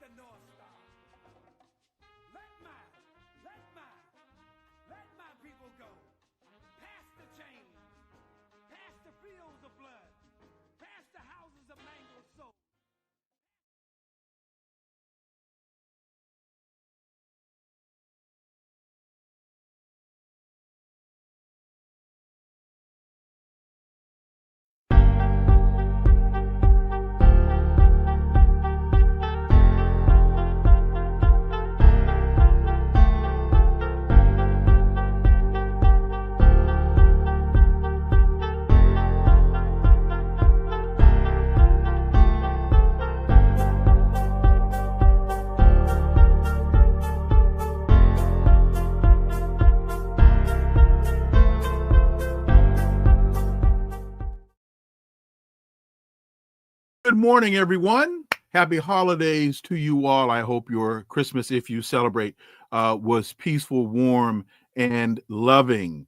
the North Star. Let my people go. Past the chains, past the fields of blood, past the houses of mangled souls. Good morning, everyone. Happy holidays to you all. I hope your Christmas, if you celebrate, was peaceful, warm, and loving.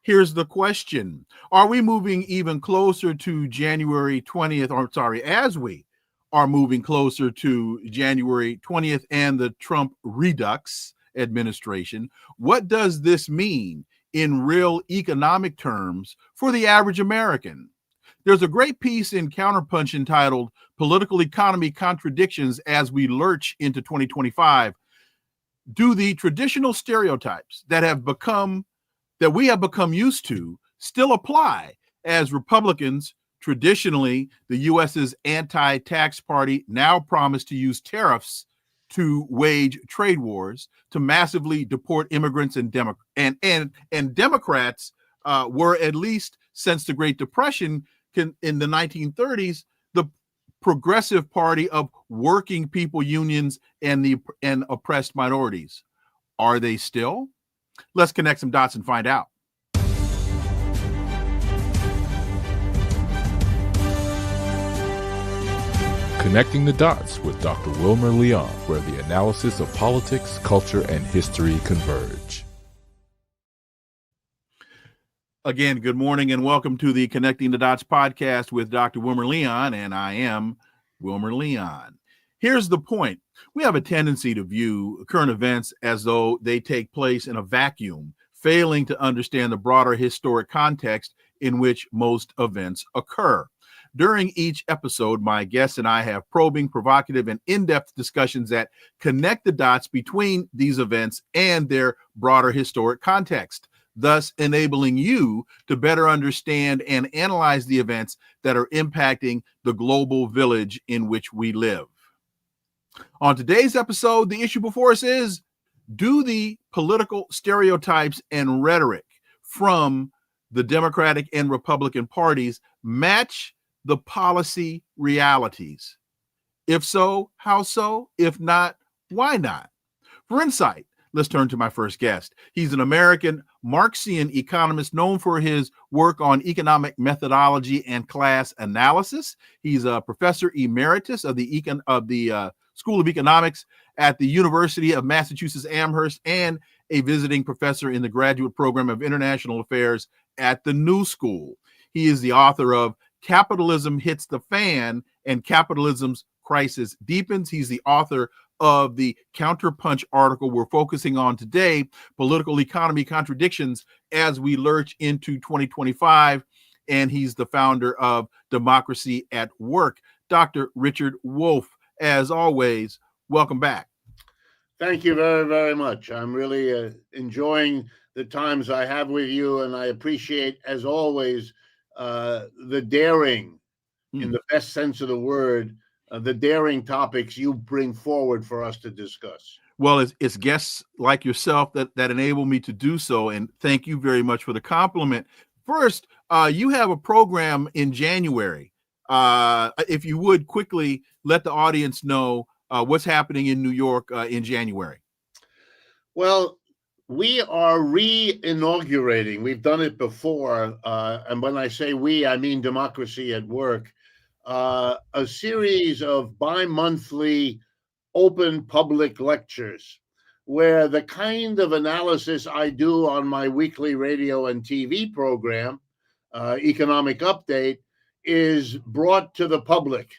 Here's the question. Are we moving even closer to January 20th, as we are moving closer to January 20th and the Trump Redux administration? What does this mean in real economic terms for the average American? There's a great piece in Counterpunch entitled Political Economy Contradictions as we lurch into 2025. Do the traditional stereotypes that we have become used to still apply as Republicans, traditionally the US's anti-tax party, now promise to use tariffs to wage trade wars, to massively deport immigrants, and Democrats were, at least since the Great Depression, in the 1930s, the progressive party of working people unions and oppressed minorities. Are they still? Let's connect some dots and find out. Connecting the Dots with Dr. Wilmer Leon, where the analysis of politics, culture, and history converge. Again, good morning and welcome to the Connecting the Dots podcast with Dr. Wilmer Leon, and I am Wilmer Leon. Here's the point. We have a tendency to view current events as though they take place in a vacuum, failing to understand the broader historic context in which most events occur. During each episode, my guests and I have probing, provocative, and in-depth discussions that connect the dots between these events and their broader historic context, thus enabling you to better understand and analyze the events that are impacting the global village in which we live. On today's episode, the issue before us is, do the political stereotypes and rhetoric from the Democratic and Republican parties match the policy realities? If so, how so? If not, why not? For insight, let's turn to my first guest. He's an American Marxian economist known for his work on economic methodology and class analysis. He's a professor emeritus of the School of Economics at the University of Massachusetts Amherst and a visiting professor in the graduate program of international affairs at the New School. He is the author of Capitalism Hits the Fan and Capitalism's Crisis Deepens. He's the author of the Counterpunch article we're focusing on today, Political Economy Contradictions as we lurch into 2025. And he's the founder of Democracy at Work. Dr. Richard Wolff, as always, welcome back. Thank you very, very much. I'm really enjoying the times I have with you, and I appreciate, as always, the daring, in the best sense of the word, the daring topics you bring forward for us to discuss. Well, it's guests like yourself that enable me to do so, and thank you very much for the compliment. First, you have a program in January. If you would quickly let the audience know what's happening in New York in January. Well, we are re-inaugurating. We've done it before, and when I say we, I mean Democracy at Work. A series of bi-monthly open public lectures where the kind of analysis I do on my weekly radio and TV program, Economic Update, is brought to the public.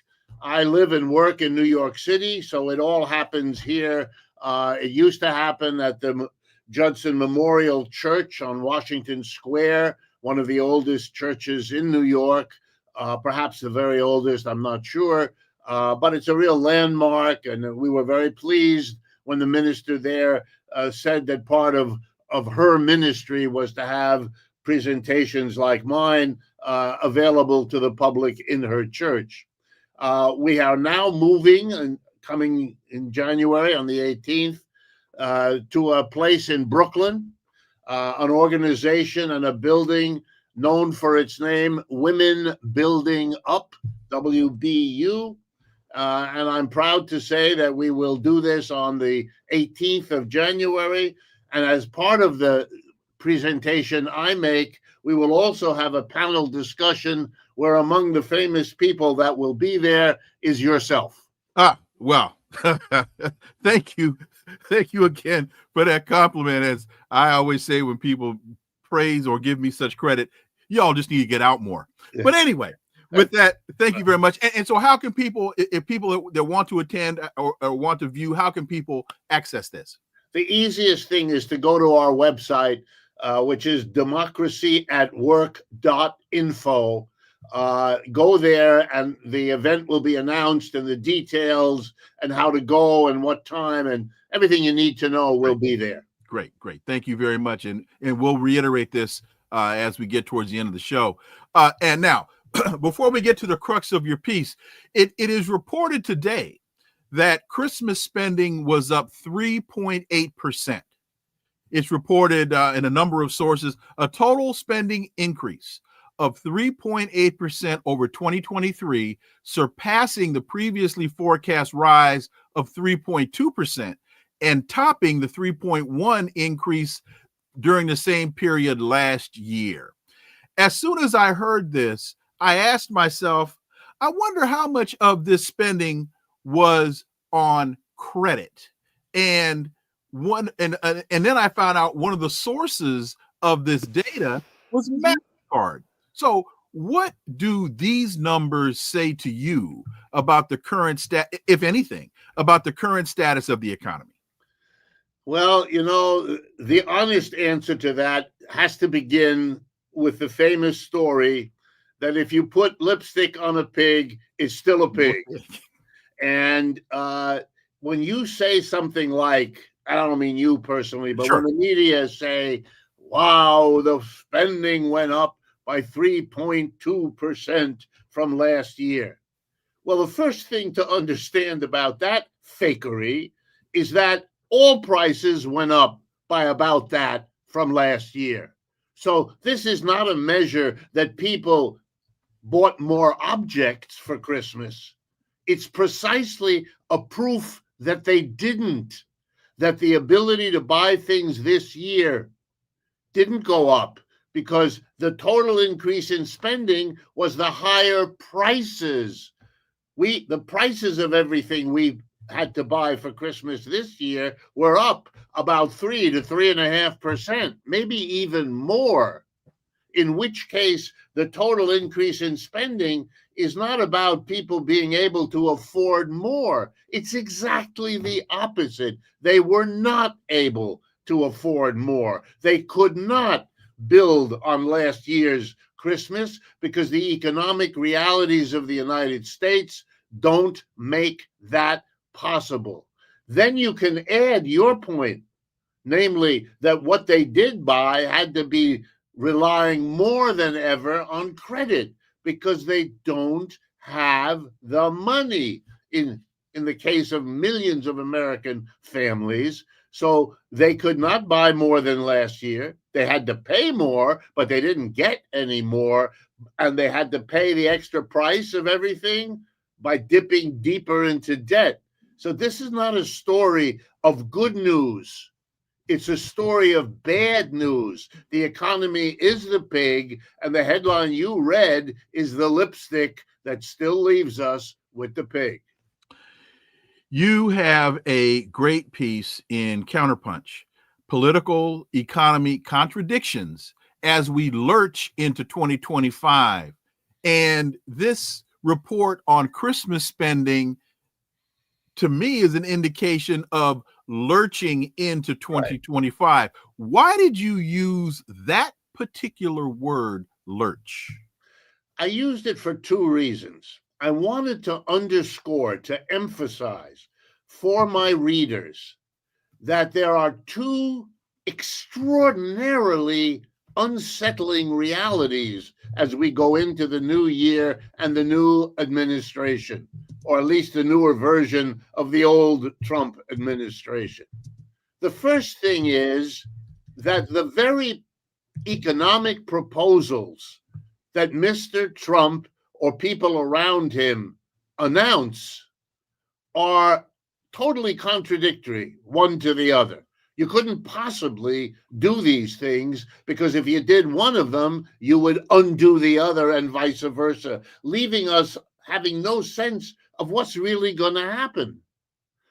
I live and work in New York City, so it all happens here. It used to happen at the Judson Memorial Church on Washington Square, one of the oldest churches in New York, perhaps the very oldest, I'm not sure. But it's a real landmark, and we were very pleased when the minister there said that part of her ministry was to have presentations like mine available to the public in her church. We are now moving and coming in January on the 18th to a place in Brooklyn, an organization and a building known for its name, Women Building Up, WBU. And I'm proud to say that we will do this on the 18th of January. And as part of the presentation I make, we will also have a panel discussion where among the famous people that will be there is yourself. Well, thank you. Thank you again for that compliment. As I always say when people praise or give me such credit, y'all just need to get out more. But anyway, with that, thank you very much. And so how can people, if people that want to attend or want to view, how can people access this? The easiest thing is to go to our website, which is democracyatwork.info. Go there and the event will be announced, and the details and how to go and what time and everything you need to know will be there. Great. Thank you very much. And we'll reiterate this as we get towards the end of the show. And now, before we get to the crux of your piece, it is reported today that Christmas spending was up 3.8%. It's reported in a number of sources, a total spending increase of 3.8% over 2023, surpassing the previously forecast rise of 3.2% and topping the 3.1% increase during the same period last year. As soon as I heard this, I asked myself, I wonder how much of this spending was on credit. And then I found out one of the sources of this data was MasterCard. So what do these numbers say to you about the current if anything, about the current status of the economy? Well, the honest answer to that has to begin with the famous story that if you put lipstick on a pig, it's still a pig. And when you say something like, I don't mean you personally, but Sure. When the media say, wow, the spending went up by 3.2% from last year. Well, the first thing to understand about that fakery is that all prices went up by about that from last year. So this is not a measure that people bought more objects for Christmas. It's precisely a proof that they didn't, that the ability to buy things this year didn't go up because the total increase in spending was the higher prices. The prices of everything we had to buy for Christmas this year were up about 3 to 3.5%, maybe even more. In which case, the total increase in spending is not about people being able to afford more. It's exactly the opposite. They were not able to afford more. They could not build on last year's Christmas because the economic realities of the United States don't make that possible. Then you can add your point, namely that what they did buy had to be relying more than ever on credit because they don't have the money in the case of millions of American families. So they could not buy more than last year. They had to pay more, but they didn't get any more. And they had to pay the extra price of everything by dipping deeper into debt. So this is not a story of good news. It's a story of bad news. The economy is the pig, and the headline you read is the lipstick that still leaves us with the pig. You have a great piece in Counterpunch, Political Economy Contradictions as we lurch into 2025. And this report on Christmas spending, to me, is an indication of lurching into 2025. Right. Why did you use that particular word, lurch? I used it for two reasons. I wanted to underscore, to emphasize for my readers that there are two extraordinarily unsettling realities as we go into the new year and the new administration, or at least the newer version of the old Trump administration. The first thing is that the very economic proposals that Mr. Trump or people around him announce are totally contradictory one to the other. You couldn't possibly do these things, because if you did one of them, you would undo the other and vice versa, leaving us having no sense of what's really going to happen.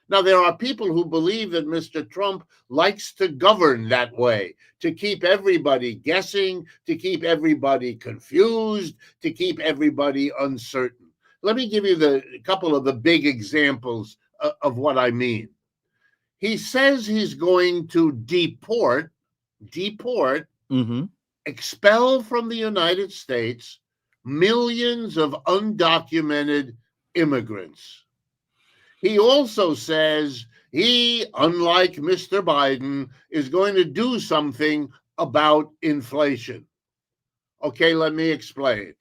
Now, there are people who believe that Mr. Trump likes to govern that way, to keep everybody guessing, to keep everybody confused, to keep everybody uncertain. Let me give you a couple of the big examples of what I mean. He says he's going to deport, expel from the United States millions of undocumented immigrants. He also says he, unlike Mr. Biden, is going to do something about inflation. Okay, let me explain.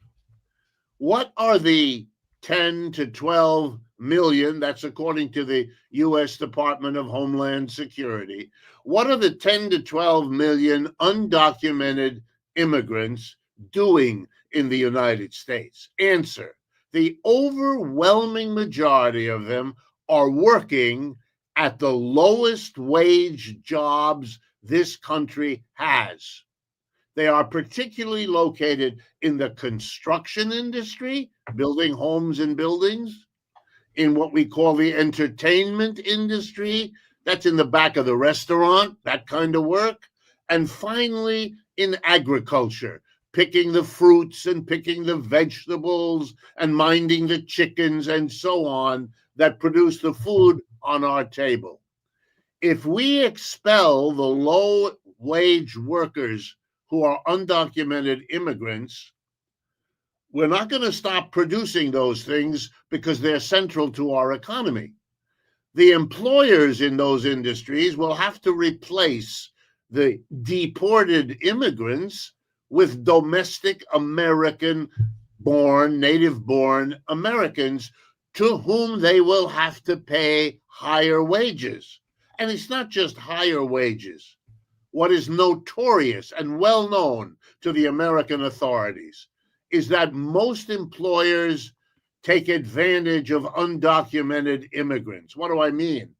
What are the 10 to 12 million, that's according to the U.S. Department of Homeland Security, what are the 10 to 12 million undocumented immigrants doing in the United States? Answer: the overwhelming majority of them are working at the lowest wage jobs this country has. They are particularly located in the construction industry, building homes and buildings, in what we call the entertainment industry, that's in the back of the restaurant, that kind of work, and finally in agriculture, picking the fruits and picking the vegetables and minding the chickens and so on that produce the food on our table. If we expel the low-wage workers who are undocumented immigrants, we're not going to stop producing those things because they're central to our economy. The employers in those industries will have to replace the deported immigrants with domestic American-born, native-born Americans to whom they will have to pay higher wages. And it's not just higher wages. What is notorious and well known to the American authorities is that most employers take advantage of undocumented immigrants. What do I mean?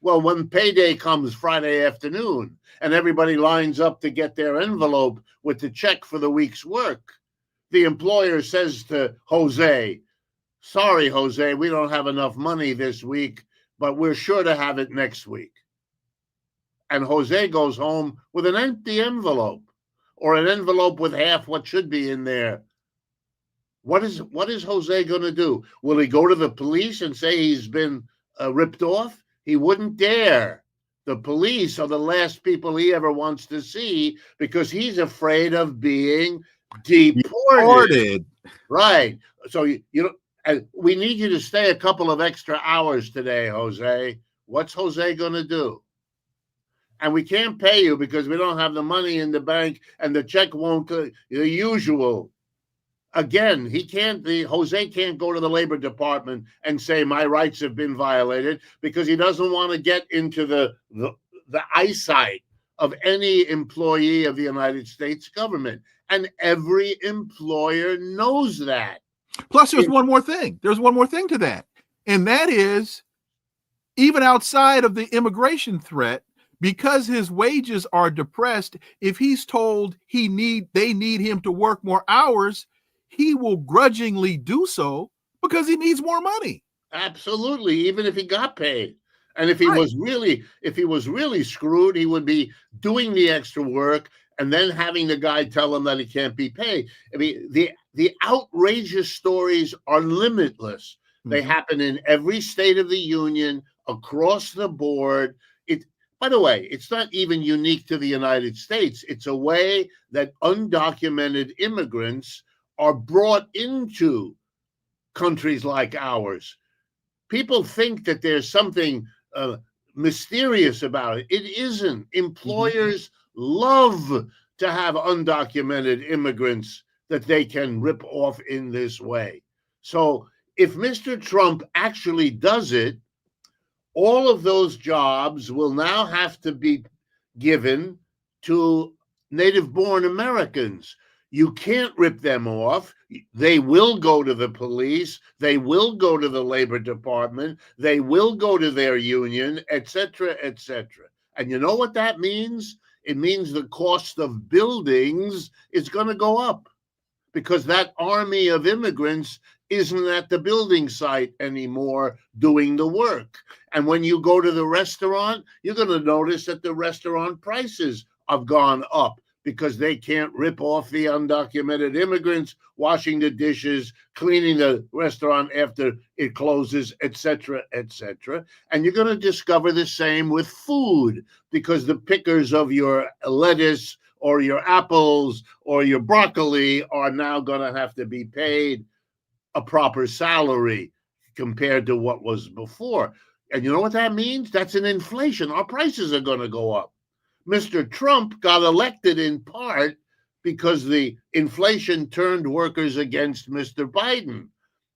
Well, when payday comes Friday afternoon and everybody lines up to get their envelope with the check for the week's work, the employer says to Jose, "Sorry, Jose, we don't have enough money this week, but we're sure to have it next week." And Jose goes home with an empty envelope, or an envelope with half what should be in there. What is Jose going to do? Will he go to the police and say he's been ripped off? He wouldn't dare. The police are the last people he ever wants to see because he's afraid of being deported. Right. So we need you to stay a couple of extra hours today, Jose. What's Jose going to do? And we can't pay you because we don't have the money in the bank and the check won't, the usual. Again, Jose can't go to the Labor Department and say my rights have been violated because he doesn't want to get into the eyesight of any employee of the United States government. And every employer knows that. Plus, there's one more thing. There's one more thing to that. And that is, even outside of the immigration threat, because his wages are depressed, if he's told they need him to work more hours, he will grudgingly do so because he needs more money. Absolutely, even if he got paid. And if he was really screwed, he would be doing the extra work and then having the guy tell him that he can't be paid. I mean, the outrageous stories are limitless. They happen in every state of the union, across the board. By the way, it's not even unique to the United States. It's a way that undocumented immigrants are brought into countries like ours. People think that there's something mysterious about it. It isn't. Employers love to have undocumented immigrants that they can rip off in this way. So if Mr. Trump actually does it, all of those jobs will now have to be given to native-born Americans. You can't rip them off. They will go to the police. They will go to the Labor Department. They will go to their union, et cetera, et cetera. And you know what that means? It means the cost of buildings is going to go up because that army of immigrants isn't at the building site anymore doing the work. And when you go to the restaurant, you're going to notice that the restaurant prices have gone up because they can't rip off the undocumented immigrants washing the dishes, cleaning the restaurant after it closes, et cetera, et cetera. And you're going to discover the same with food because the pickers of your lettuce or your apples or your broccoli are now going to have to be paid a proper salary compared to what was before. And you know what that means? That's an inflation. Our prices are going to go up. Mr. Trump got elected in part because the inflation turned workers against Mr. Biden.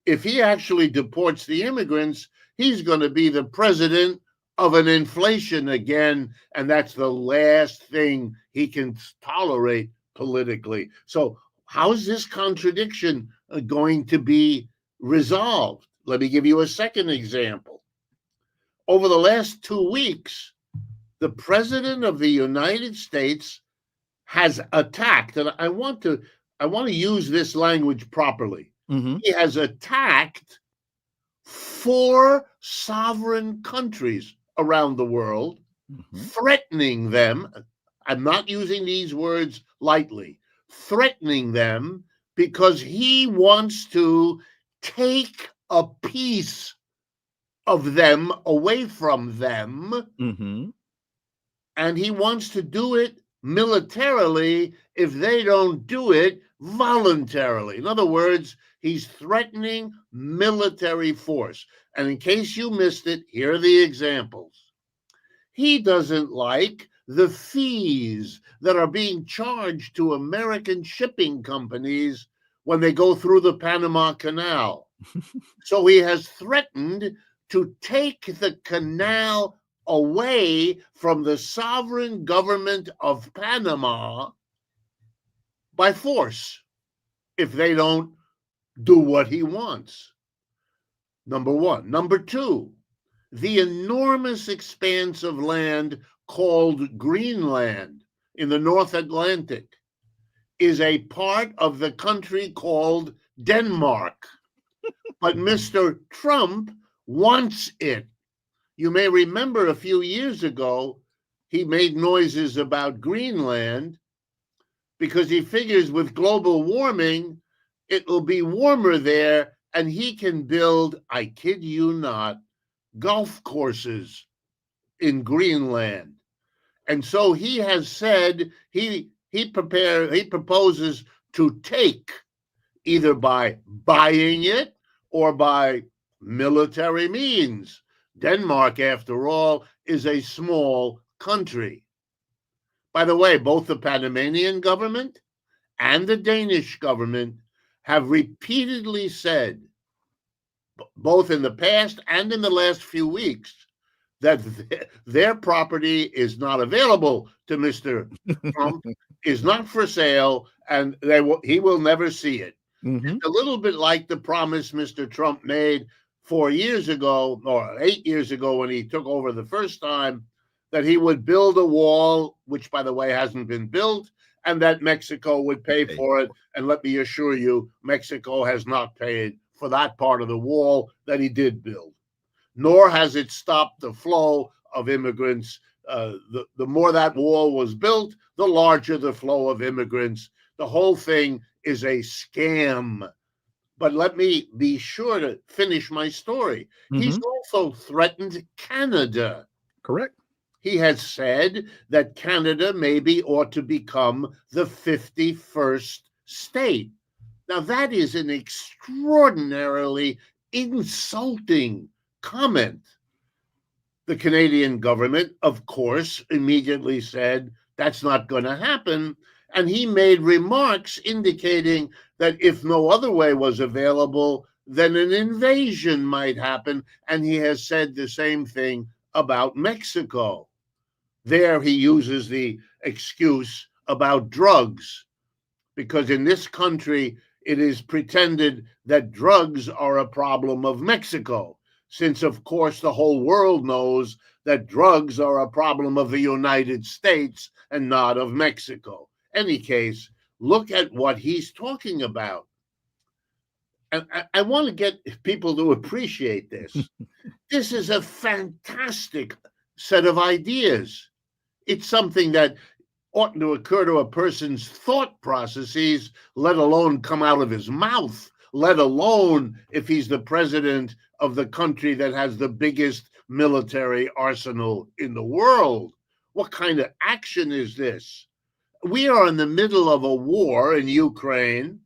If he actually deports the immigrants, he's going to be the president of an inflation again, and that's the last thing he can tolerate politically. So how is this contradiction going to be resolved? Let me give you a second example. Over the last 2 weeks, the president of the United States has attacked, and I want to use this language properly. He has attacked 4 sovereign countries around the world, threatening them. I'm not using these words lightly. Threatening them because he wants to take a piece of them away from them. And he wants to do it militarily if they don't do it voluntarily. In other words, he's threatening military force. And in case you missed it, here are the examples. He doesn't like the fees that are being charged to American shipping companies when they go through the Panama Canal. So he has threatened to take the canal away from the sovereign government of Panama by force if they don't do what he wants. Number one. Number two, the enormous expanse of land called Greenland in the North Atlantic is a part of the country called Denmark. But Mr. Trump wants it. You may remember a few years ago, he made noises about Greenland because he figures with global warming, it will be warmer there and he can build, I kid you not, golf courses in Greenland. And so he has said he proposes to take, either by buying it or by military means. Denmark, after all, is a small country. By the way, both the Panamanian government and the Danish government have repeatedly said, both in the past and in the last few weeks, that their property is not available to Mr. Trump, is not for sale, and he will never see it. It's a little bit like the promise Mr. Trump made 4 years ago, or 8 years ago when he took over the first time, that he would build a wall, which, by the way, hasn't been built, and that Mexico would pay for it. And let me assure you, Mexico has not paid for that part of the wall that he did build, nor has it stopped the flow of immigrants the more that wall was built, the larger the flow of immigrants. The whole thing is a scam. But let me be sure to finish my story. He's also threatened Canada. Correct. He has said that Canada maybe ought to become the 51st state. Now, that is an extraordinarily insulting comment. The Canadian government, of course, immediately said that's not going to happen. And he made remarks indicating that if no other way was available, then an invasion might happen. And he has said the same thing about Mexico. There he uses the excuse about drugs, because in this country, it is pretended that drugs are a problem of Mexico, since, of course, the whole world knows that drugs are a problem of the United States and not of Mexico. Any case, look at what he's talking about. And I want to get people to appreciate this. This is a fantastic set of ideas. It's something that oughtn't to occur to a person's thought processes, let alone come out of his mouth, let alone if he's the president of the country that has the biggest military arsenal in the world. What kind of action is this? We are in the middle of a war in Ukraine,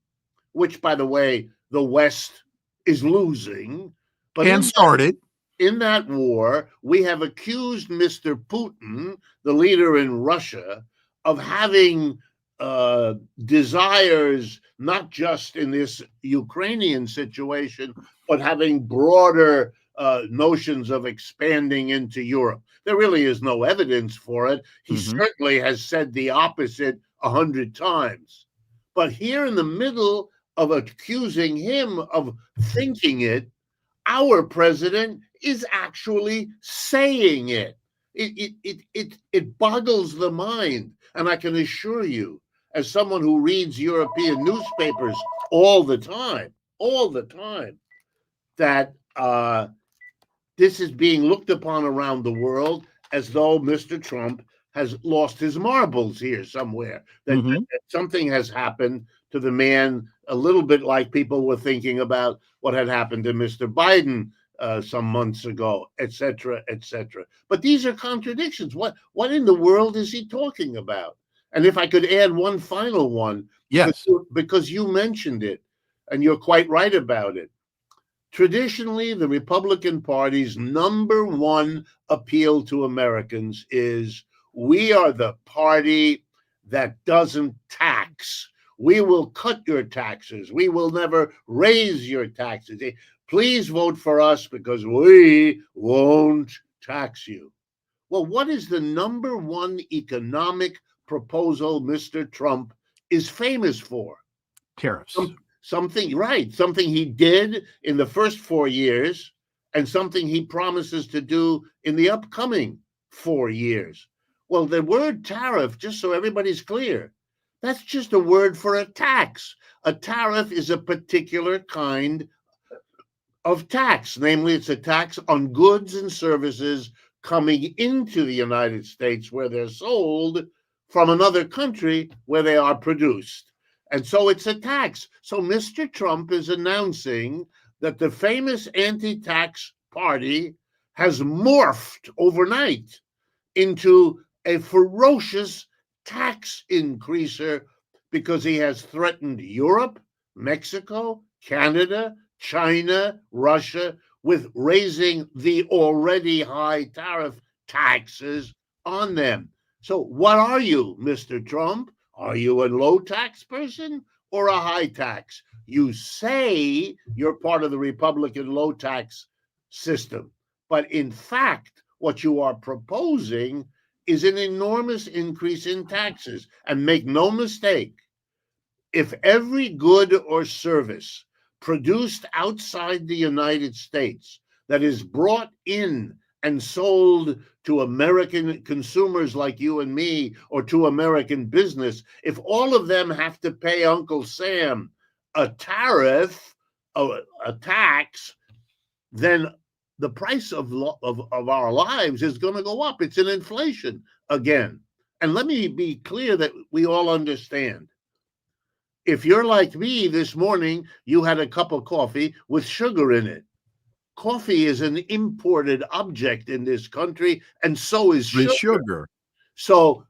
which, by the way, the West is losing. But in that war, we have accused Mr. Putin, the leader in Russia, of having desires, not just in this Ukrainian situation, but having broader notions of expanding into Europe. There really is no evidence for it. He certainly has said the opposite 100 times. But here in the middle of accusing him of thinking it, our president is actually saying it. It boggles the mind. And I can assure you, as someone who reads European newspapers all the time, that this is being looked upon around the world as though Mr. Trump has lost his marbles here somewhere, that something has happened to the man, a little bit like people were thinking about what had happened to Mr. Biden some months ago, et cetera, et cetera. But these are contradictions. What in the world is he talking about? And if I could add one final one, yes, because you mentioned it, and you're quite right about it. Traditionally, the Republican Party's number one appeal to Americans is, we are the party that doesn't tax. We will cut your taxes. We will never raise your taxes. Please vote for us because we won't tax you. Well, what is the number one economic proposal Mr. Trump is famous for? Tariffs. Something he did in the first 4 years, and something he promises to do in the upcoming 4 years. Well, the word tariff, just so everybody's clear, that's just a word for a tax. A tariff is a particular kind of tax. Namely, it's a tax on goods and services coming into the United States where they're sold from another country where they are produced. And so it's a tax. So Mr. Trump is announcing that the famous anti-tax party has morphed overnight into a ferocious tax increaser because he has threatened Europe, Mexico, Canada, China, Russia with raising the already high tariff taxes on them. So what are you, Mr. Trump? Are you a low tax person or a high tax? You say you're part of the Republican low tax system, but in fact, what you are proposing is an enormous increase in taxes. And make no mistake, if every good or service produced outside the United States that is brought in and sold to American consumers like you and me, or to American business, if all of them have to pay Uncle Sam a tariff, a tax, then the price of our lives is going to go up. It's an inflation again. And let me be clear that we all understand. If you're like me this morning, you had a cup of coffee with sugar in it. Coffee is an imported object in this country, and so is sugar. So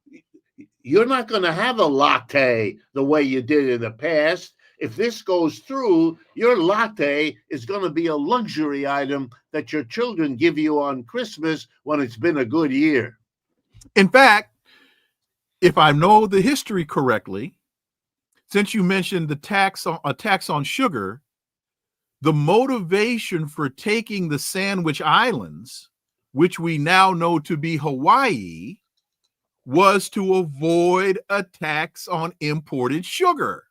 you're not going to have a latte the way you did in the past. If this goes through, your latte is going to be a luxury item that your children give you on Christmas when it's been a good year. In fact, if I know the history correctly, since you mentioned a tax on sugar, the motivation for taking the Sandwich Islands, which we now know to be Hawaii, was to avoid a tax on imported sugar.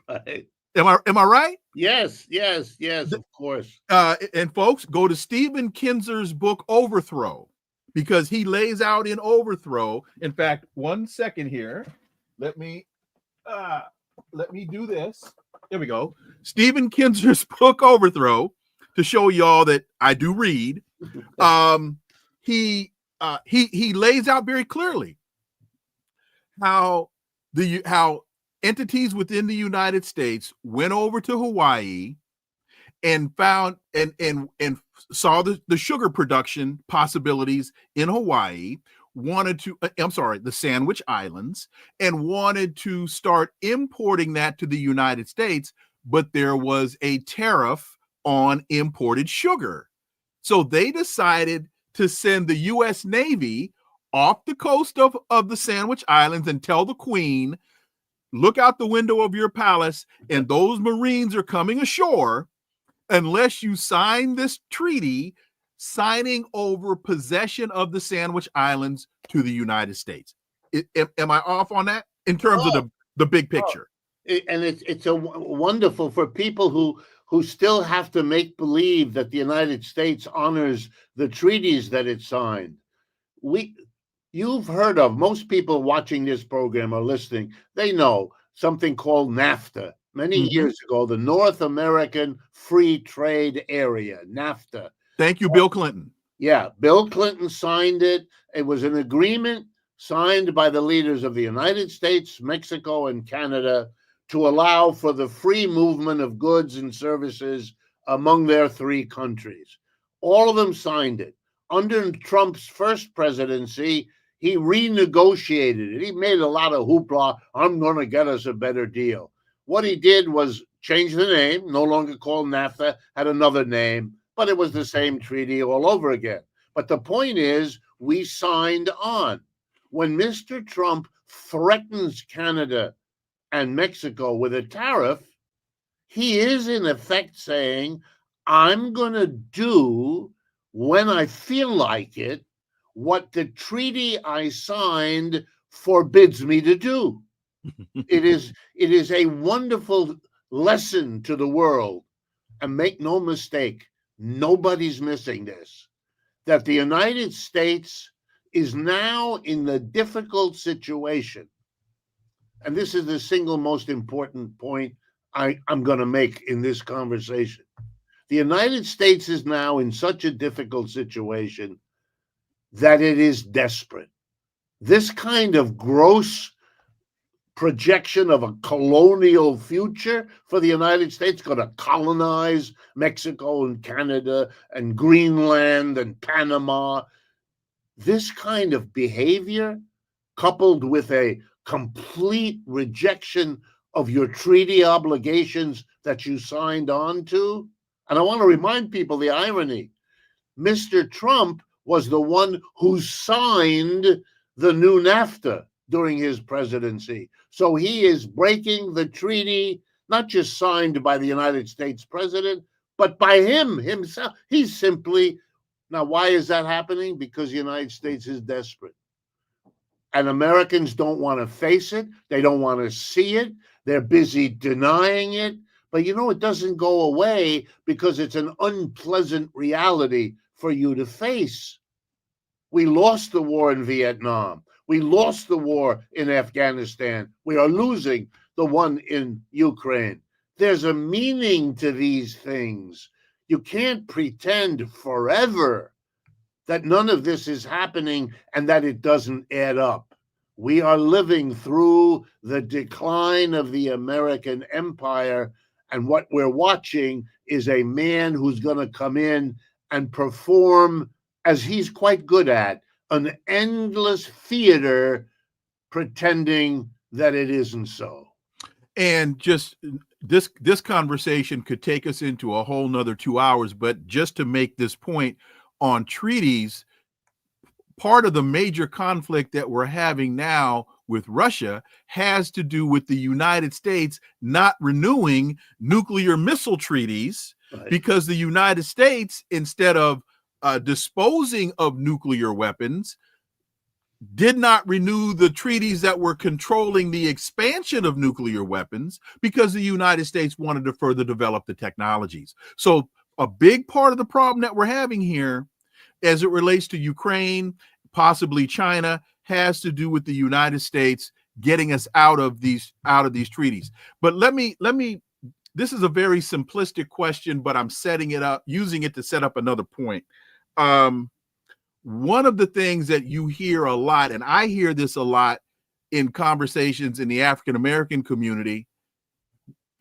Right. Am I right? Yes, of course. And folks, go to Stephen Kinzer's book Overthrow, because he lays out in Overthrow. In fact, 1 second here. Let me do this. There we go. Stephen Kinzer's book Overthrow, to show y'all that I do read. He lays out very clearly how entities within the United States went over to Hawaii and found and saw the sugar production possibilities in Hawaii, the Sandwich Islands, and wanted to start importing that to the United States, but there was a tariff on imported sugar. So they decided to send the U.S. Navy off the coast of the Sandwich Islands and tell the Queen, look out the window of your palace, and those Marines are coming ashore unless you sign this treaty signing over possession of the Sandwich Islands to the United States. Am I off on that in terms of the big picture? And it's a wonderful for people who still have to make believe that the United States honors the treaties that it signed. You've heard of, most people watching this program or listening, they know something called NAFTA. Many years ago, the North American Free Trade Area, NAFTA. Thank you, Bill Clinton. Yeah, Bill Clinton signed it. It was an agreement signed by the leaders of the United States, Mexico, and Canada to allow for the free movement of goods and services among their three countries. All of them signed it. Under Trump's first presidency, he renegotiated it. He made a lot of hoopla. I'm going to get us a better deal. What he did was change the name, no longer called NAFTA, had another name, but it was the same treaty all over again. But the point is, we signed on. When Mr. Trump threatens Canada and Mexico with a tariff, he is in effect saying, I'm going to do, when I feel like it, what the treaty I signed forbids me to do. It is a wonderful lesson to the world. And make no mistake, nobody's missing this, that the United States is now in the difficult situation. And this is the single most important point I'm going to make in this conversation. The United States is now in such a difficult situation that it is desperate. This kind of gross projection of a colonial future for the United States, going to colonize Mexico and Canada and Greenland and Panama. This kind of behavior, coupled with a complete rejection of your treaty obligations that you signed on to. And I want to remind people the irony. Mr. Trump was the one who signed the new NAFTA during his presidency. So he is breaking the treaty, not just signed by the United States president, but by himself. He's simply, now why is that happening? Because the United States is desperate. And Americans don't want to face it. They don't want to see it. They're busy denying it. But it doesn't go away because it's an unpleasant reality for you to face. We lost the war in Vietnam. We lost the war in Afghanistan. We are losing the one in Ukraine. There's a meaning to these things. You can't pretend forever that none of this is happening and that it doesn't add up. We are living through the decline of the American empire, and what we're watching is a man who's going to come in and perform, as he's quite good at, an endless theater pretending that it isn't so. And just this conversation could take us into a whole nother 2 hours, but just to make this point on treaties, part of the major conflict that we're having now with Russia has to do with the United States not renewing nuclear missile treaties, right? Because the United States, instead of disposing of nuclear weapons, did not renew the treaties that were controlling the expansion of nuclear weapons because the United States wanted to further develop the technologies. So a big part of the problem that we're having here as it relates to Ukraine, possibly China, has to do with the United States getting us out of these treaties. But let me this is a very simplistic question, but I'm setting it up, using it to set up another point. One of the things that you hear a lot, and I hear this a lot in conversations in the African American community,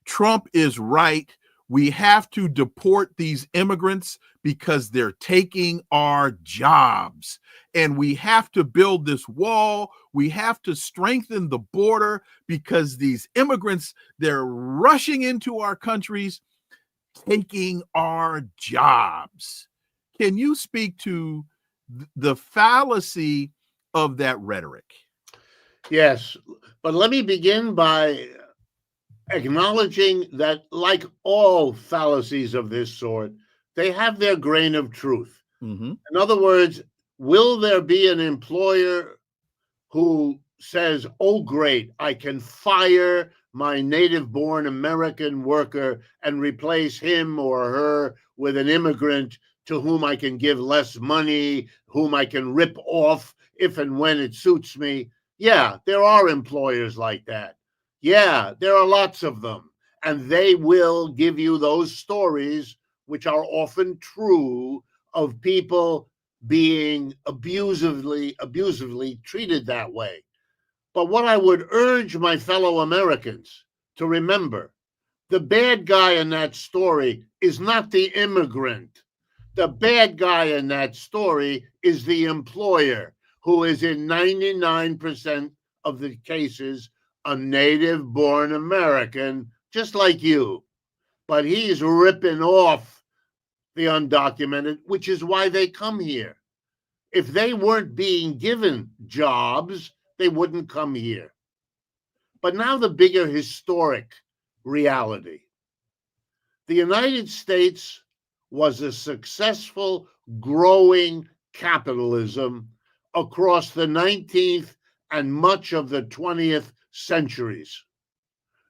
Trump is right. We have to deport these immigrants because they're taking our jobs. And we have to build this wall. We have to strengthen the border because these immigrants, they're rushing into our countries, taking our jobs. Can you speak to the fallacy of that rhetoric? Yes, but let me begin by acknowledging that, like all fallacies of this sort, they have their grain of truth. Mm-hmm. In other words, will there be an employer who says, oh, great, I can fire my native-born American worker and replace him or her with an immigrant to whom I can give less money, whom I can rip off if and when it suits me? Yeah, there are employers like that. Yeah, there are lots of them. And they will give you those stories, which are often true, of people being abusively treated that way. But what I would urge my fellow Americans to remember, the bad guy in that story is not the immigrant. The bad guy in that story is the employer, who is in 99% of the cases a native-born American, just like you. But he's ripping off the undocumented, which is why they come here. If they weren't being given jobs, they wouldn't come here. But now the bigger historic reality. The United States was a successful, growing capitalism across the 19th and much of the 20th centuries.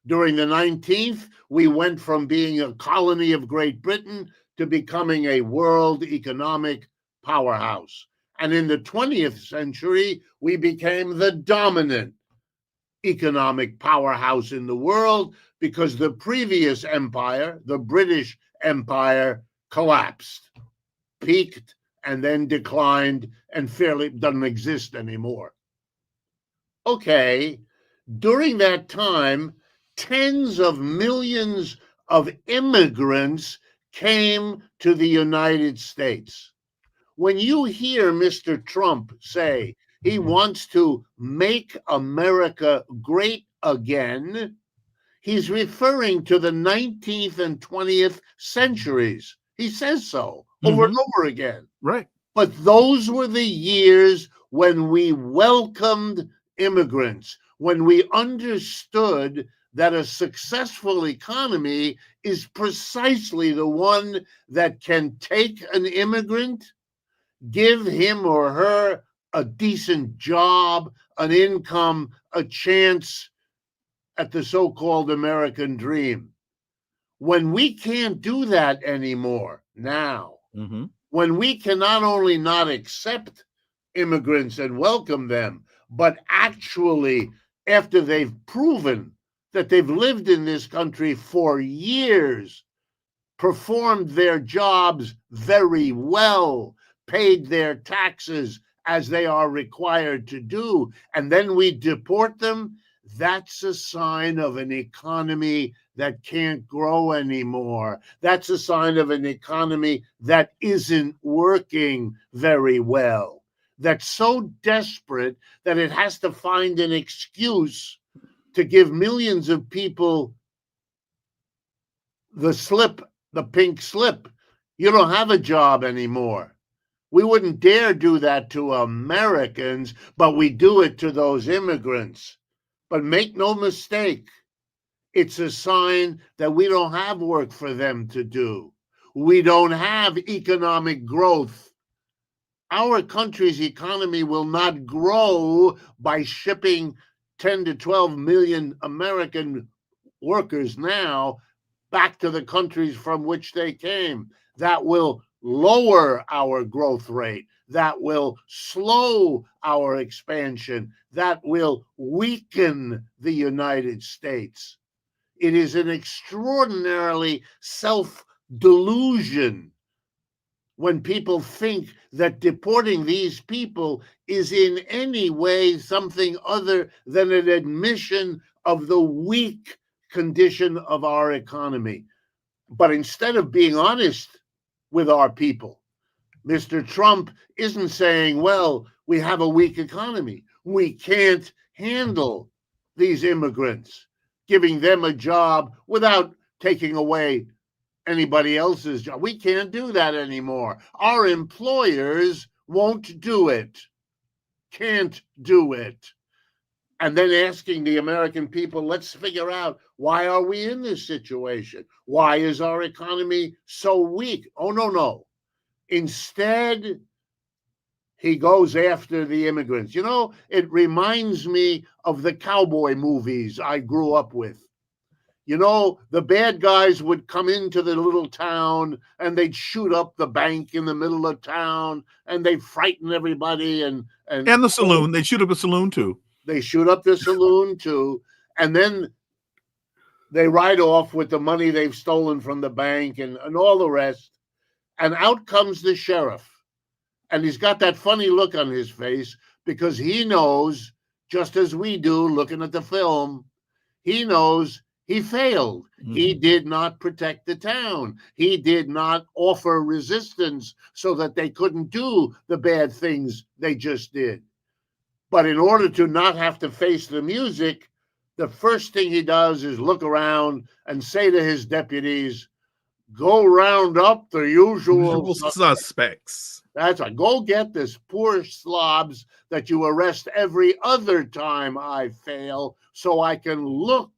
During the 19th, we went from being a colony of Great Britain to becoming a world economic powerhouse. And in the 20th century, we became the dominant economic powerhouse in the world because the previous empire, the British Empire, collapsed, peaked, and then declined and fairly doesn't exist anymore. Okay, during that time, tens of millions of immigrants came to the United States. When you hear Mr. Trump say he wants to make America great again, he's referring to the 19th and 20th centuries. He says so over and over again. Right. But those were the years when we welcomed immigrants, when we understood that a successful economy is precisely the one that can take an immigrant, give him or her a decent job, an income, a chance at the so-called American dream. When we can't do that anymore now, when we can not only not accept immigrants and welcome them, but actually, after they've proven that they've lived in this country for years, performed their jobs very well, paid their taxes as they are required to do, and then we deport them, that's a sign of an economy that can't grow anymore. That's a sign of an economy that isn't working very well, that's so desperate that it has to find an excuse to give millions of people the slip, the pink slip. You don't have a job anymore. We wouldn't dare do that to Americans, but we do it to those immigrants. But make no mistake, it's a sign that we don't have work for them to do. We don't have economic growth. Our country's economy will not grow by shipping 10 to 12 million American workers now back to the countries from which they came. That will lower our growth rate. That will slow our expansion. That will weaken the United States. It is an extraordinarily self-delusion when people think that deporting these people is in any way something other than an admission of the weak condition of our economy. But instead of being honest with our people, Mr. Trump isn't saying, well, we have a weak economy. We can't handle these immigrants, giving them a job without taking away anybody else's job. We can't do that anymore. Our employers won't do it, can't do it. And then asking the American people, let's figure out, why are we in this situation? Why is our economy so weak? Oh, no. Instead, he goes after the immigrants. You know, it reminds me of the cowboy movies I grew up with. You know, the bad guys would come into the little town and they'd shoot up the bank in the middle of town and they'd frighten everybody. And the saloon. They shoot up a saloon too. They shoot up the saloon too. And then they ride off with the money they've stolen from the bank and all the rest. And out comes the sheriff. And he's got that funny look on his face because he knows, just as we do looking at the film, he knows he failed. Mm-hmm. He did not protect the town. He did not offer resistance so that they couldn't do the bad things they just did. But in order to not have to face the music, the first thing he does is look around and say to his deputies, go round up the usual suspects. That's right. Go get this poor slobs that you arrest every other time I fail so I can look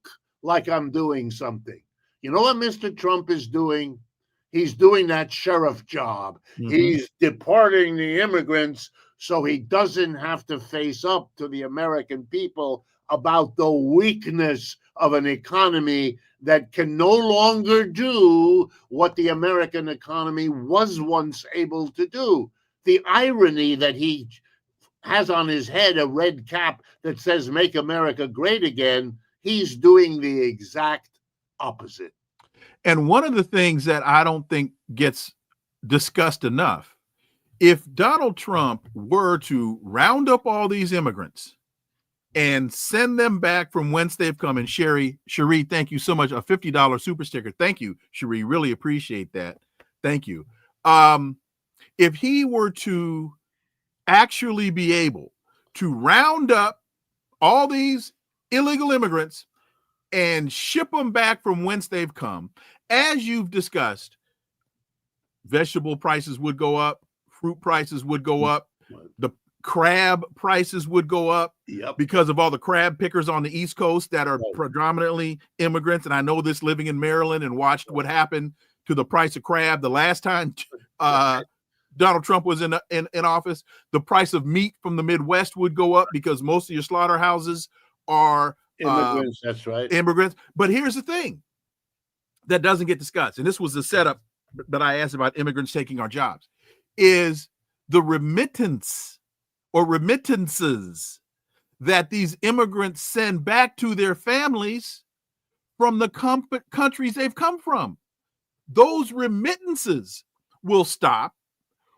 like I'm doing something. You know what Mr. Trump is doing? He's doing that sheriff job. Mm-hmm. He's deporting the immigrants so he doesn't have to face up to the American people about the weakness of an economy that can no longer do what the American economy was once able to do. The irony that he has on his head a red cap that says, make America great again, he's doing the exact opposite. And one of the things that I don't think gets discussed enough, if Donald Trump were to round up all these immigrants and send them back from whence they've come, and Cherie, thank you so much, a $50 super sticker. Thank you, Cherie, really appreciate that. Thank you. If he were to actually be able to round up all these illegal immigrants and ship them back from whence they've come, as you've discussed, vegetable prices would go up, fruit prices would go up, the crab prices would go up because of all the crab pickers on the East Coast that are predominantly immigrants. And I know this living in Maryland and watched what happened to the price of crab the last time Donald Trump was in office. The price of meat from the Midwest would go up because most of your slaughterhouses are immigrants. That's right. Immigrants. But here's the thing that doesn't get discussed. And this was the setup that I asked about immigrants taking our jobs, is the remittance or remittances that these immigrants send back to their families from the countries they've come from. those remittances will stop,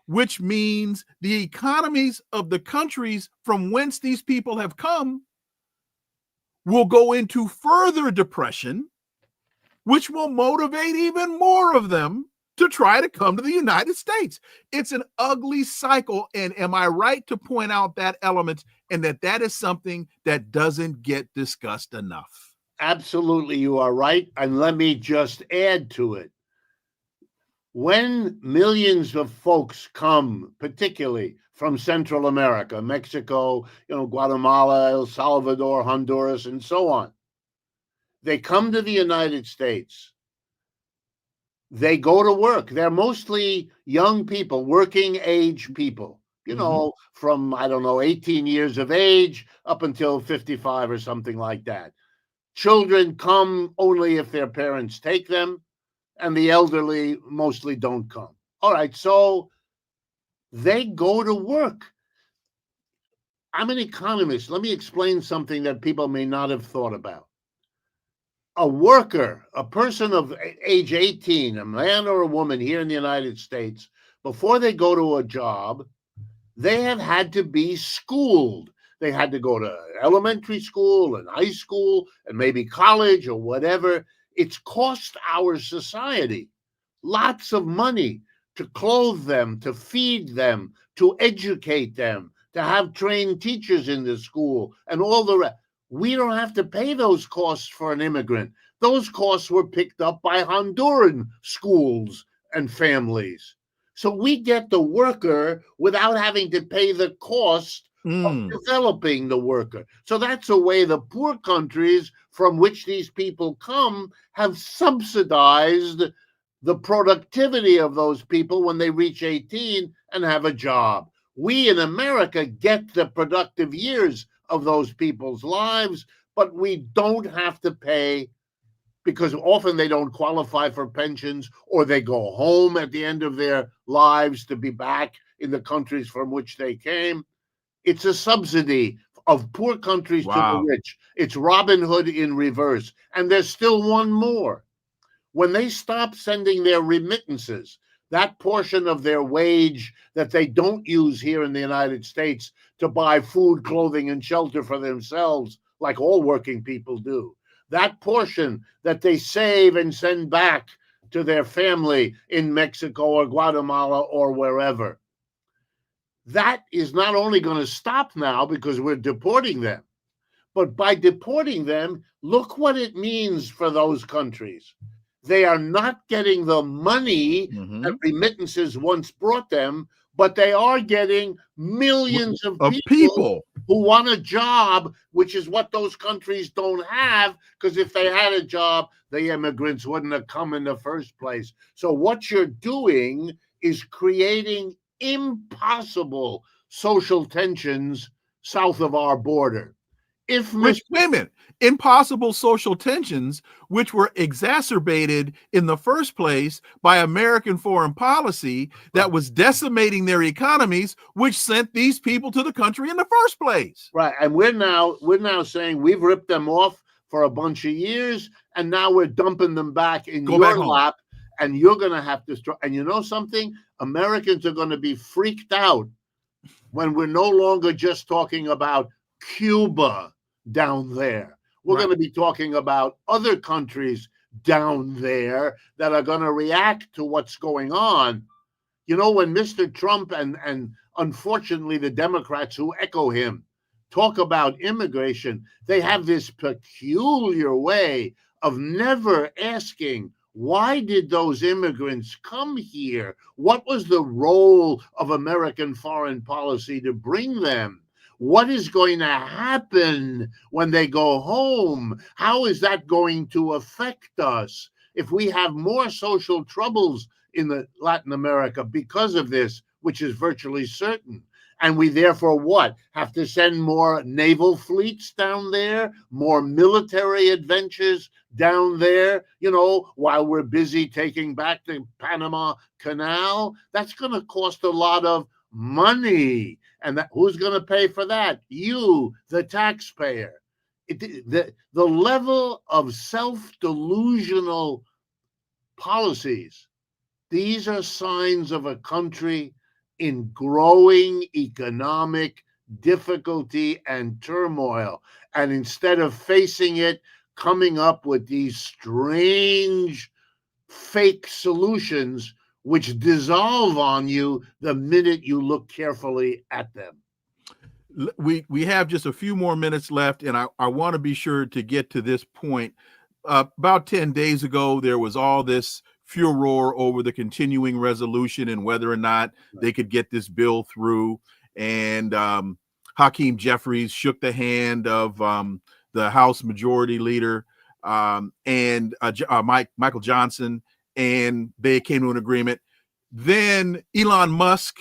which means the economies of the countries from whence these people have come will go into further depression, which will motivate even more of them to try to come to the United States. It's an ugly cycle. And am I right to point out that element, and that is something that doesn't get discussed enough? Absolutely, you are right. And let me just add to it. When millions of folks come, particularly from Central America, Mexico, Guatemala, El Salvador, Honduras, and so on, they come to the United States. They go to work. They're mostly young people, working age people, from, 18 years of age up until 55 or something like that. Children come only if their parents take them, and the elderly mostly don't come. All right, so they go to work. I'm an economist. Let me explain something that people may not have thought about. A worker, a person of age 18, a man or a woman here in the United States, before they go to a job, they have had to be schooled. They had to go to elementary school and high school and maybe college or whatever. It's cost our society lots of money to clothe them, to feed them, to educate them, to have trained teachers in the school and all the rest. We don't have to pay those costs for an immigrant. Those costs were picked up by Honduran schools and families. So we get the worker without having to pay the cost of developing the worker. So that's a way the poor countries from which these people come have subsidized the productivity of those people when they reach 18 and have a job. We in America get the productive years of those people's lives, but we don't have to pay, because often they don't qualify for pensions, or they go home at the end of their lives to be back in the countries from which they came. It's a subsidy of poor countries to the rich. It's Robin Hood in reverse. And there's still one more. When they stop sending their remittances, that portion of their wage that they don't use here in the United States to buy food, clothing, and shelter for themselves, like all working people do, that portion that they save and send back to their family in Mexico or Guatemala or wherever, that is not only going to stop now because we're deporting them, but by deporting them, look what it means for those countries. They are not getting the money that remittances once brought them, but they are getting millions of people who want a job, which is what those countries don't have, because if they had a job, the immigrants wouldn't have come in the first place. So what you're doing is creating impossible social tensions south of our border. Wait a minute. Impossible social tensions, which were exacerbated in the first place by American foreign policy that was decimating their economies, which sent these people to the country in the first place. Right. And we're now saying we've ripped them off for a bunch of years, and now we're dumping them back in your lap, and you're going to have to. And you know something? Americans are going to be freaked out when we're no longer just talking about Cuba down there. We're going to be talking about other countries down there that are going to react to what's going on. You know, when Mr. Trump and unfortunately the Democrats who echo him talk about immigration, they have this peculiar way of never asking, why did those immigrants come here? What was the role of American foreign policy to bring them? What is going to happen when they go home? How is that going to affect us? If we have more social troubles in Latin America because of this, which is virtually certain, and we therefore have to send more naval fleets down there, more military adventures down there, while we're busy taking back the Panama Canal, that's going to cost a lot of money. And who's going to pay for that? You, the taxpayer. The level of self-delusional policies. These are signs of a country in growing economic difficulty and turmoil. And instead of facing it, coming up with these strange fake solutions which dissolve on you the minute you look carefully at them. We have just a few more minutes left, and I want to be sure to get to this point. About 10 days ago, there was all this furor over the continuing resolution and whether or not they could get this bill through. And Hakeem Jeffries shook the hand of the House Majority Leader and Michael Johnson, and they came to an agreement. Then Elon Musk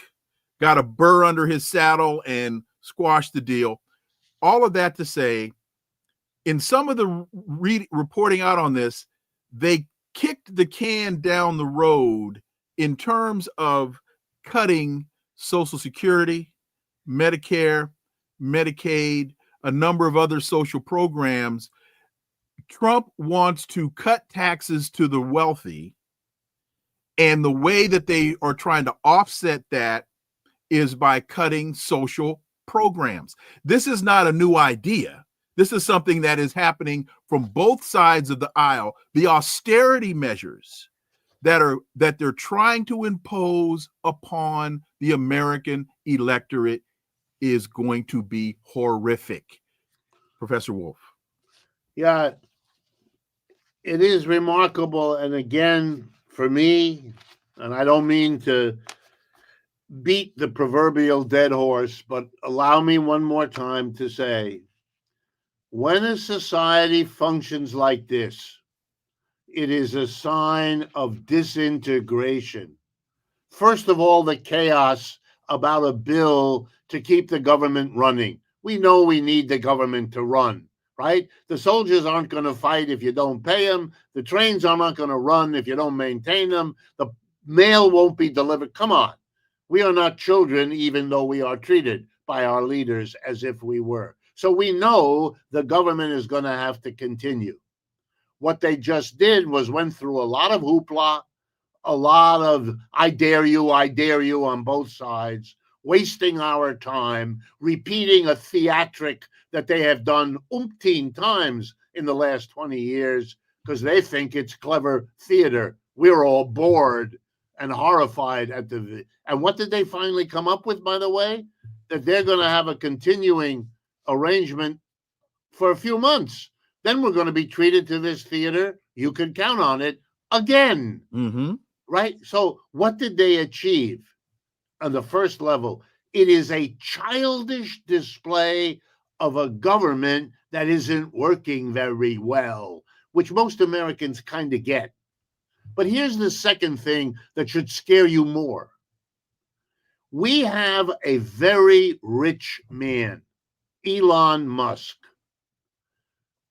got a burr under his saddle and squashed the deal. All of that to say, in some of the reporting out on this, they kicked the can down the road in terms of cutting Social Security, Medicare, Medicaid, a number of other social programs. Trump wants to cut taxes to the wealthy, and the way that they are trying to offset that is by cutting social programs. This is not a new idea. This is something that is happening from both sides of the aisle. The austerity measures that they're trying to impose upon the American electorate is going to be horrific. Professor Wolff. Yeah, it is remarkable. And again, for me, and I don't mean to beat the proverbial dead horse, but allow me one more time to say, when a society functions like this, it is a sign of disintegration. First of all, the chaos about a bill to keep the government running. We know we need the government to run, right? The soldiers aren't going to fight if you don't pay them. The trains are not going to run if you don't maintain them. The mail won't be delivered. Come on. We are not children, even though we are treated by our leaders as if we were. So we know the government is going to have to continue. What they just did was went through a lot of hoopla, a lot of I dare you on both sides, wasting our time, repeating a theatric that they have done umpteen times in the last 20 years because they think it's clever theater. We're all bored and horrified at the... And what did they finally come up with, by the way? That they're going to have a continuing arrangement for a few months. Then we're going to be treated to this theater. You can count on it again. Mm-hmm. Right? So what did they achieve on the first level? It is a childish display of a government that isn't working very well, which most Americans kind of get. But here's the second thing that should scare you more. We have a very rich man, Elon Musk,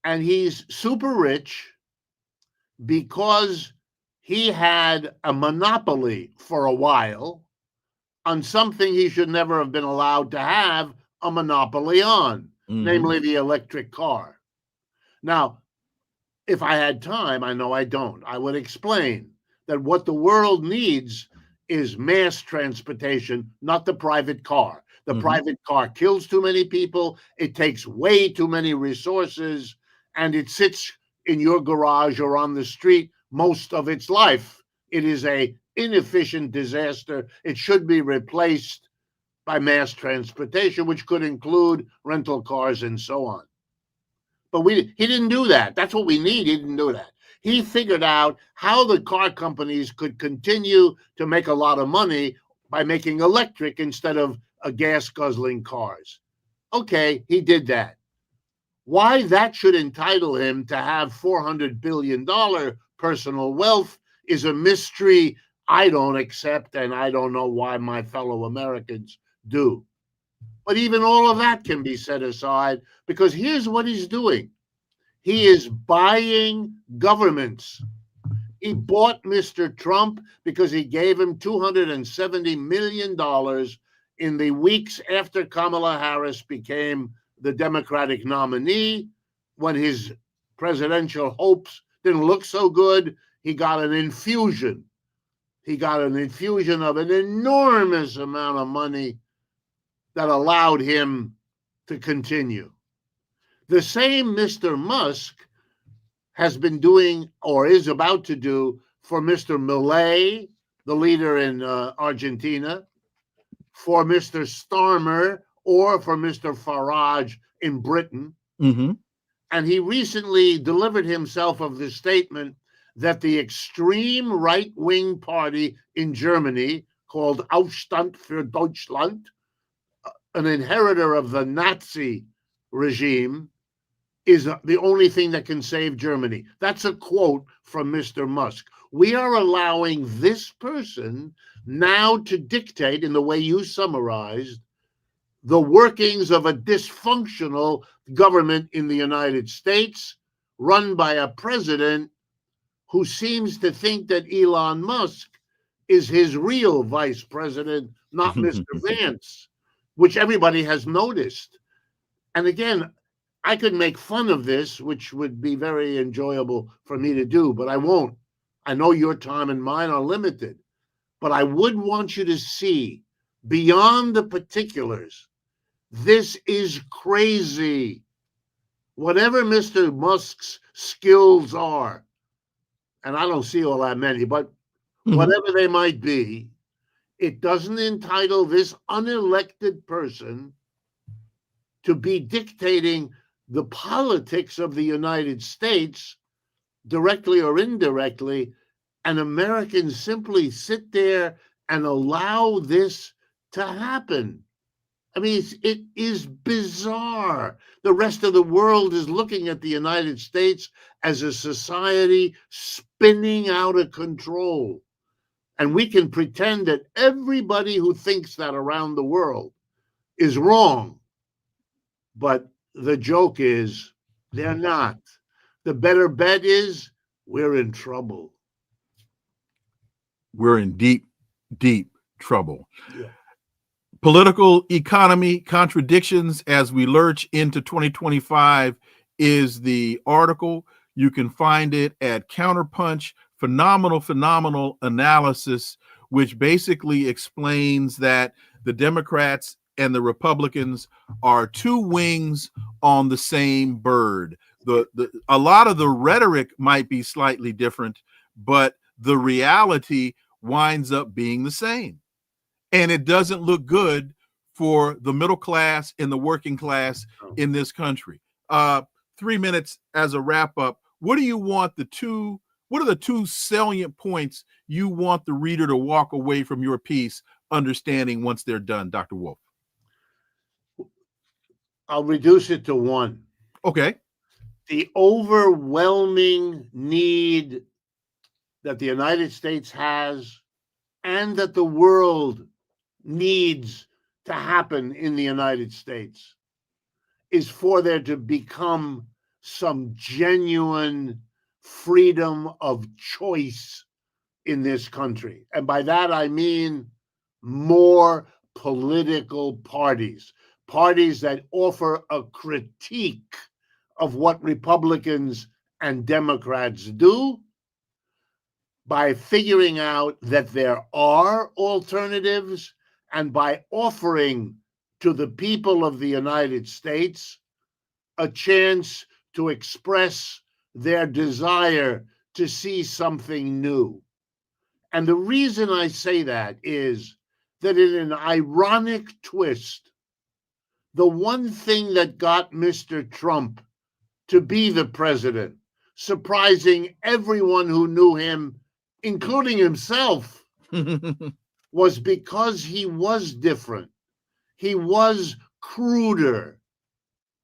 and he's super rich because he had a monopoly for a while on something he should never have been allowed to have a monopoly on, namely the electric car. Now, if I had time, I know I don't, I would explain that what the world needs is mass transportation, not the private car. The private car kills too many people, it takes way too many resources, and it sits in your garage or on the street most of its life. It is an inefficient disaster. It should be replaced by mass transportation, which could include rental cars and so on. But he didn't do that. That's what we need. He didn't do that. He figured out how the car companies could continue to make a lot of money by making electric instead of gas-guzzling cars. Okay, he did that. Why that should entitle him to have $400 billion personal wealth is a mystery I don't accept, and I don't know why my fellow Americans do. But even all of that can be set aside, because here's what he's doing. He is buying governments. He bought Mr. Trump because he gave him $270 million in the weeks after Kamala Harris became the Democratic nominee, when his presidential hopes didn't look so good. he got an infusion. He got an infusion of an enormous amount of money that allowed him to continue. The same Mr. Musk has been doing, or is about to do, for Mr. Milei, the leader in Argentina, for Mr. Starmer, or for Mr. Farage in Britain. Mm-hmm. And he recently delivered himself of the statement that the extreme right-wing party in Germany, called Aufstand für Deutschland, an inheritor of the Nazi regime, is the only thing that can save Germany. That's a quote from Mr. Musk. We are allowing this person now to dictate, in the way you summarized, the workings of a dysfunctional government in the United States, run by a president who seems to think that Elon Musk is his real vice president, not Mr. Vance, which everybody has noticed. And again, I could make fun of this, which would be very enjoyable for me to do, but I won't. I know your time and mine are limited, but I would want you to see beyond the particulars. This is crazy. Whatever Mr. Musk's skills are, and I don't see all that many, but whatever they might be, it doesn't entitle this unelected person to be dictating the politics of the United States, directly or indirectly, and Americans simply sit there and allow this to happen. I mean, it is bizarre. The rest of the world is looking at the United States as a society spinning out of control. And we can pretend that everybody who thinks that around the world is wrong. But the joke is they're not. The better bet is we're in trouble. We're in deep, deep trouble. Yeah. Political economy contradictions as we lurch into 2025 is the article. You can find it at Counterpunch. Phenomenal analysis, which basically explains that the Democrats and the Republicans are two wings on the same bird. A lot of the rhetoric might be slightly different, but the reality winds up being the same. And it doesn't look good for the middle class and the working class in this country. 3 minutes as a wrap up. What are the two salient points you want the reader to walk away from your piece understanding once they're done, Dr. Wolff? I'll reduce it to one. Okay. The overwhelming need that the United States has and that the world needs to happen in the United States is for there to become some genuine freedom of choice in this country. And by that, I mean more political parties that offer a critique of what Republicans and Democrats do, by figuring out that there are alternatives and by offering to the people of the United States a chance to express their desire to see something new. And the reason I say that is that in an ironic twist, the one thing that got Mr. Trump to be the president, surprising everyone who knew him, including himself, was because he was different. He was cruder.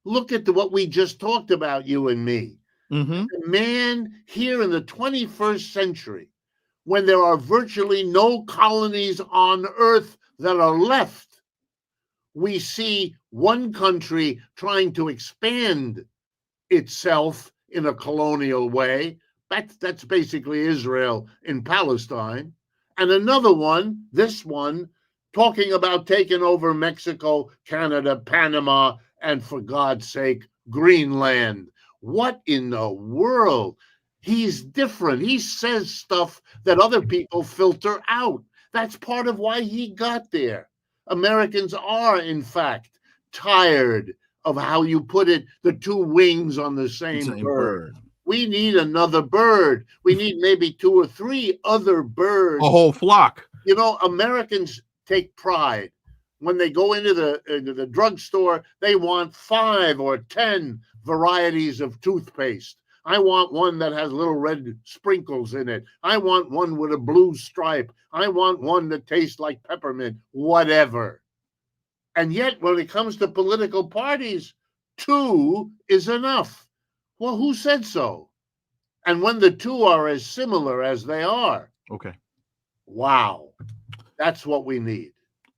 Look at what we just talked about, you and me. Mm-hmm. The man here in the 21st century, when there are virtually no colonies on earth that are left, we see one country trying to expand itself in a colonial way. That's basically Israel in Palestine. And another one, this one, talking about taking over Mexico, Canada, Panama, and for God's sake, Greenland. What in the world? He's different. He says stuff that other people filter out. That's part of why he got there. Americans are, in fact, tired of how you put it, the two wings on the same bird. We need another bird. We need maybe 2 or 3 other birds. A whole flock. You know, Americans take pride. When they go into the drugstore, they want 5 or 10 varieties of toothpaste. I want one that has little red sprinkles in it. I want one with a blue stripe. I want one that tastes like peppermint, whatever. And yet, when it comes to political parties, 2 is enough. Well, who said so? And when the 2 are as similar as they are, okay, wow, that's what we need.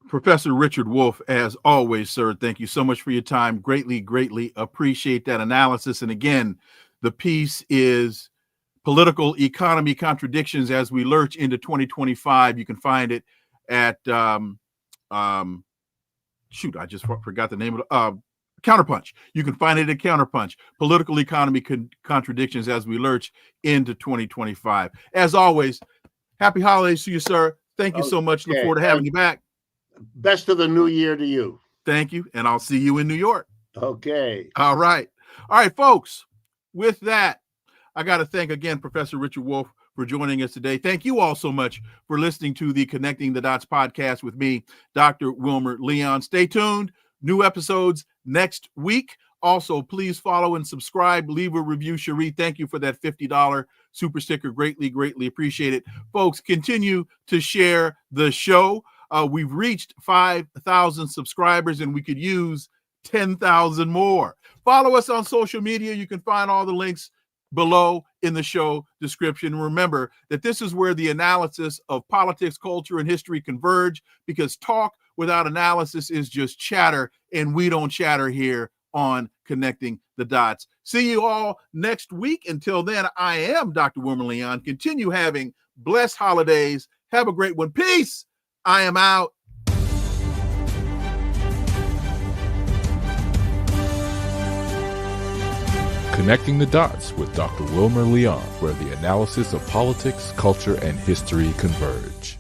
Professor Richard Wolff, as always, sir, thank you so much for your time. Greatly, greatly appreciate that analysis. And again, the piece is Political Economy Contradictions as we lurch into 2025. You can find it at, I just forgot the name of it. Counterpunch. You can find it at Counterpunch. Political Economy Contradictions as we lurch into 2025. As always, happy holidays to you, sir. Thank you so much. Look forward to having you back. Best of the new year to you. Thank you. And I'll see you in New York. Okay. All right. All right, folks. With that, I got to thank again Professor Richard Wolff for joining us today. Thank you all so much for listening to the Connecting the Dots podcast with me, Dr. Wilmer Leon. Stay tuned. New episodes next week. Also, please follow and subscribe. Leave a review. Cherie, thank you for that $50 super sticker. Greatly, greatly appreciate it. Folks, continue to share the show. We've reached 5,000 subscribers, and we could use 10,000 more. Follow us on social media. You can find all the links below in the show description. Remember that this is where the analysis of politics, culture, and history converge, because talk without analysis is just chatter, and we don't chatter here on Connecting the Dots. See you all next week. Until then, I am Dr. Wilmer Leon. Continue having blessed holidays. Have a great one. Peace. I am out. Connecting the Dots with Dr. Wilmer Leon, where the analysis of politics, culture, and history converge.